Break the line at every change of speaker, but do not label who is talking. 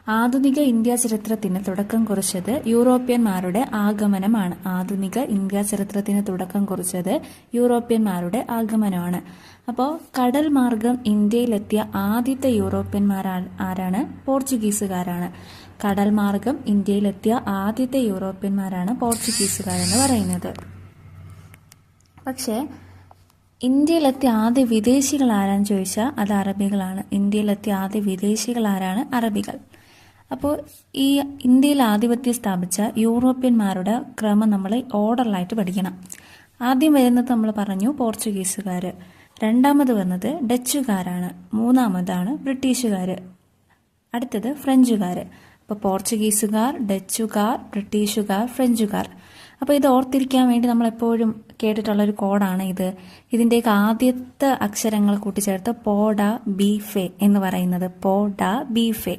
ആധുനിക ഇന്ത്യ ചരിത്രത്തിന് തുടക്കം കുറിച്ചത് യൂറോപ്യന്മാരുടെ ആഗമനമാണ്. ആധുനിക ഇന്ത്യ ചരിത്രത്തിന് തുടക്കം കുറിച്ചത് യൂറോപ്യന്മാരുടെ ആഗമനമാണ്. അപ്പോൾ കടൽ മാർഗം ഇന്ത്യയിലെത്തിയ ആദ്യത്തെ യൂറോപ്യന്മാർ ആരാണ്? പോർച്ചുഗീസുകാരാണ്. കടൽ മാർഗം ഇന്ത്യയിലെത്തിയ ആദ്യത്തെ യൂറോപ്യന്മാരാണ് പോർച്ചുഗീസുകാരെന്ന് പറയുന്നത്. പക്ഷേ ഇന്ത്യയിലെത്തിയ ആദ്യ വിദേശികൾ ആരാന്ന് ചോദിച്ചാൽ അത് അറബികളാണ്. ഇന്ത്യയിലെത്തിയ ആദ്യ വിദേശികൾ ആരാണ്? അറബികൾ. അപ്പോൾ ഈ ഇന്ത്യയിൽ ആധിപത്യം സ്ഥാപിച്ച യൂറോപ്യന്മാരുടെ ക്രമം നമ്മൾ ഓർഡറിലായിട്ട് പഠിക്കണം. ആദ്യം വരുന്നത് നമ്മൾ പറഞ്ഞു പോർച്ചുഗീസുകാർ, രണ്ടാമത് വന്നത് ഡച്ചുകാരാണ്, മൂന്നാമതാണ് ബ്രിട്ടീഷുകാർ, അടുത്തത് ഫ്രഞ്ചുകാർ. അപ്പോൾ പോർച്ചുഗീസുകാർ, ഡച്ചുകാർ, ബ്രിട്ടീഷുകാർ, ഫ്രഞ്ചുകാർ. അപ്പോൾ ഇത് ഓർത്തിരിക്കാൻ വേണ്ടി നമ്മൾ എപ്പോഴും കേട്ടിട്ടുള്ളൊരു കോഡാണ് ഇത്. ഇതിൻ്റെയൊക്കെ ആദ്യത്തെ അക്ഷരങ്ങൾ കൂട്ടിച്ചേർത്ത് പോഡ ബീഫെ എന്ന് പറയുന്നത്. പോഡ ബീഫെ.